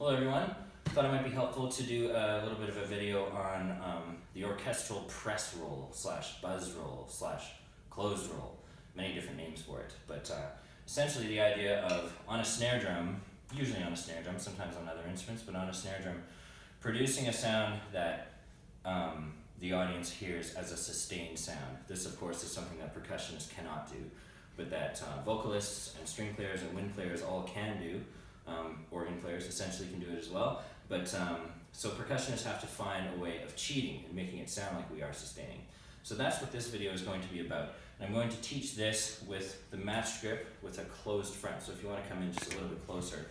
Hello everyone. Thought it might be helpful to do a little bit of a video on the orchestral press roll slash buzz roll slash closed roll. Many different names for it, but essentially the idea of on a snare drum, usually on a snare drum, sometimes on other instruments, but on a snare drum, producing a sound that the audience hears as a sustained sound. This of course is something that percussionists cannot do, but that vocalists and string players and wind players all can do. Organ players essentially can do it as well, but so percussionists have to find a way of cheating and making it sound like we are sustaining. So that's what this video is going to be about. And I'm going to teach this with the matched grip with a closed front. So if you want to come in just a little bit closer.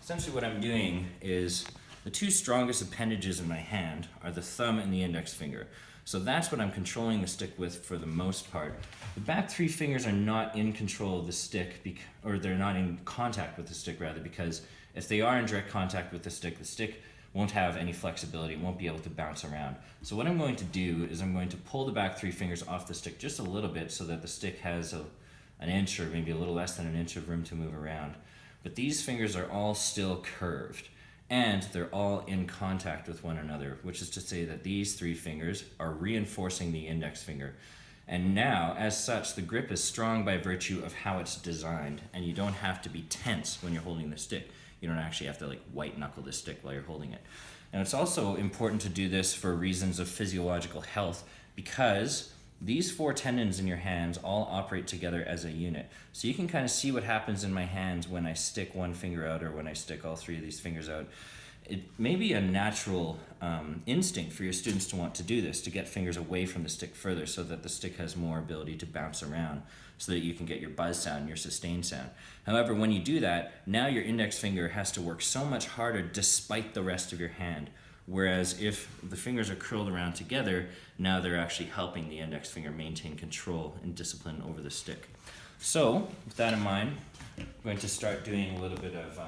Essentially what I'm doing is the two strongest appendages in my hand are the thumb and the index finger. So that's what I'm controlling the stick with for the most part. The back three fingers are not in control of the stick, or they're not in contact with the stick rather, because if they are in direct contact with the stick won't have any flexibility, it won't be able to bounce around. So what I'm going to do is I'm going to pull the back three fingers off the stick just a little bit so that the stick has an inch or maybe a little less than an inch of room to move around. But these fingers are all still curved. And they're all in contact with one another, which is to say that these three fingers are reinforcing the index finger. And now, as such, the grip is strong by virtue of how it's designed, and you don't have to be tense when you're holding the stick. You don't actually have to like white knuckle the stick while you're holding it. And it's also important to do this for reasons of physiological health, because these four tendons in your hands all operate together as a unit. So you can kind of see what happens in my hands when I stick one finger out or when I stick all three of these fingers out. It may be a natural instinct for your students to want to do this, to get fingers away from the stick further so that the stick has more ability to bounce around so that you can get your buzz sound, your sustained sound. However, when you do that, now your index finger has to work so much harder despite the rest of your hand. Whereas if the fingers are curled around together, now they're actually helping the index finger maintain control and discipline over the stick. So, with that in mind, I'm going to start doing a little bit of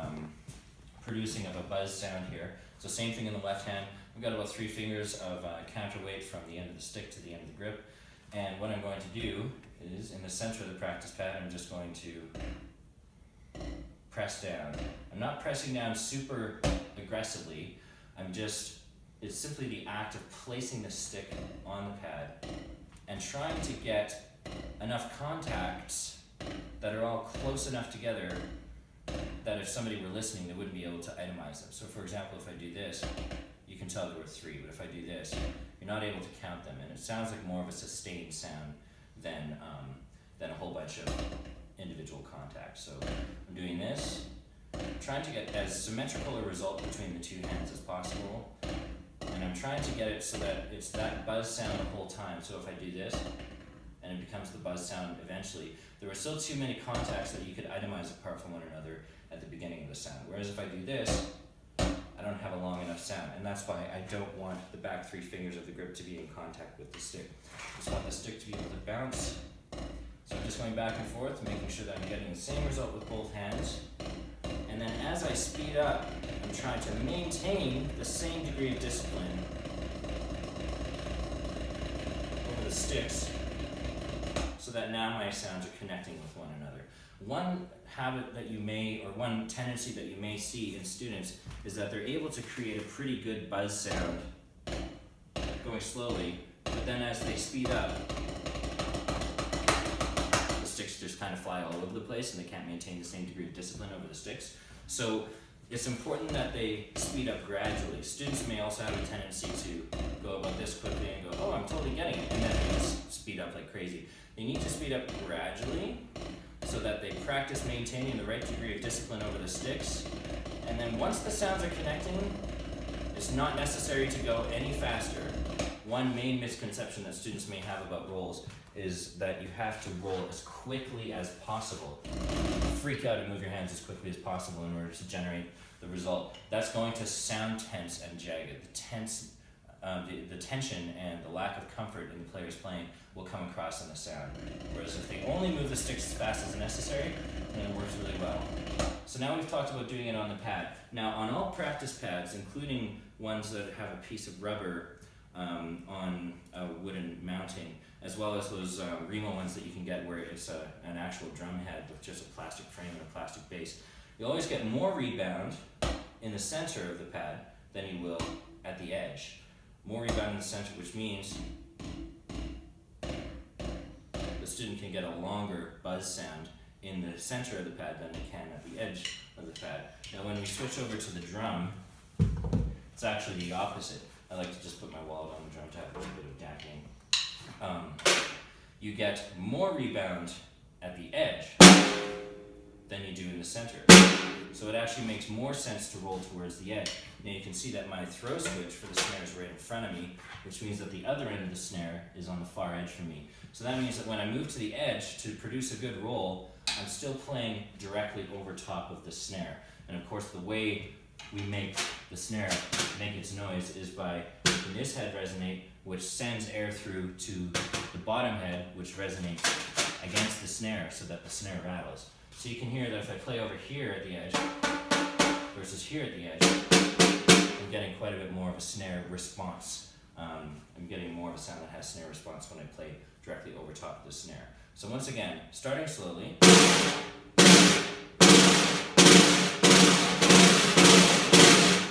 producing of a buzz sound here. So same thing in the left hand. We've got about three fingers of counterweight from the end of the stick to the end of the grip. And what I'm going to do is, in the center of the practice pad, I'm just going to press down. I'm not pressing down super aggressively. It's simply the act of placing the stick on the pad and trying to get enough contacts that are all close enough together that if somebody were listening, they wouldn't be able to itemize them. So for example, if I do this, you can tell there were three, but if I do this, you're not able to count them, and it sounds like more of a sustained sound than a whole bunch of individual contacts. So I'm doing this, trying to get as symmetrical a result between the two hands as possible, and I'm trying to get it so that it's that buzz sound the whole time. So if I do this, and it becomes the buzz sound eventually, there are still too many contacts that you could itemize apart from one another at the beginning of the sound. Whereas if I do this, I don't have a long enough sound, and that's why I don't want the back three fingers of the grip to be in contact with the stick. I just want the stick to be able to bounce. So I'm just going back and forth, making sure that I'm getting the same result with both hands. And then as I speed up, I'm trying to maintain the same degree of discipline over the sticks so that now my sounds are connecting with one another. One habit that you may, or one tendency that you may see in students is that they're able to create a pretty good buzz sound going slowly, but then as they speed up, the sticks just kind of fly all over the place and they can't maintain the same degree of discipline over the sticks. So it's important that they speed up gradually. Students may also have a tendency to go about this quickly and go, oh, I'm totally getting it, and then they just speed up like crazy. They need to speed up gradually so that they practice maintaining the right degree of discipline over the sticks. And then once the sounds are connecting, it's not necessary to go any faster. One main misconception that students may have about rolls is that you have to roll as quickly as possible. Freak out and move your hands as quickly as possible in order to generate the result. That's going to sound tense and jagged. The tension and the lack of comfort in the player's playing will come across in the sound. Whereas if they only move the sticks as fast as necessary, then it works really well. So now we've talked about doing it on the pad. Now on all practice pads, including ones that have a piece of rubber on a wooden mounting, as well as those Remo ones that you can get where it's an actual drum head with just a plastic frame and a plastic base, you always get more rebound in in the center of the pad than you will at the edge. More rebound in the center, which means the student can get a longer buzz sound in the center of the pad than they can at the edge of the pad. Now when we switch over to the drum, it's actually the opposite. I like to just put my wallet on the drum to have a little bit of dampening. You get more rebound at the edge than you do in the center. So it actually makes more sense to roll towards the edge. Now you can see that my throw switch for the snare is right in front of me, which means that the other end of the snare is on the far edge from me. So that means that when I move to the edge to produce a good roll, I'm still playing directly over top of the snare. And of course the way we make the snare make its noise is by making this head resonate, which sends air through to the bottom head, which resonates against the snare so that the snare rattles. So you can hear that if I play over here at the edge versus here at the edge, I'm getting quite a bit more of a snare response. I'm getting more of a sound that has snare response when I play directly over top of the snare. So once again, starting slowly.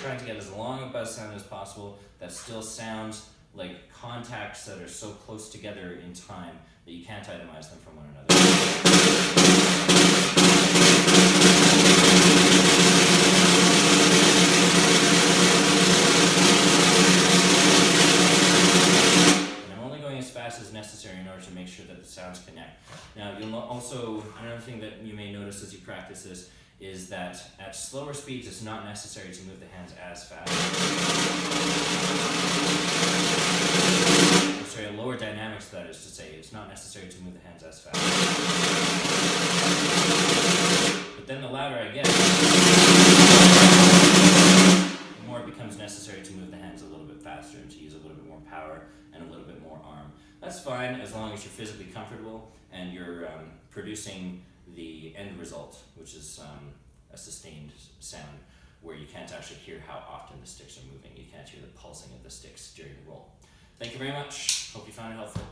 Trying to get as long a buzz sound as possible that still sounds like contacts that are so close together in time that you can't itemize them from one another. And I'm only going as fast as necessary in order to make sure that the sounds connect. Now, you'll also, another thing that you may notice as you practice this is that at slower speeds, it's not necessary to move the hands as fast. Sorry, a lower dynamics, that is to say, it's not necessary to move the hands as fast. But then the louder I get, the more it becomes necessary to move the hands a little bit faster and to use a little bit more power and a little bit more arm. That's fine as long as you're physically comfortable and you're producing the end result, which is a sustained sound where you can't actually hear how often the sticks are moving. You can't hear the pulsing of the sticks during the roll. Thank you very much. Hope you found it helpful.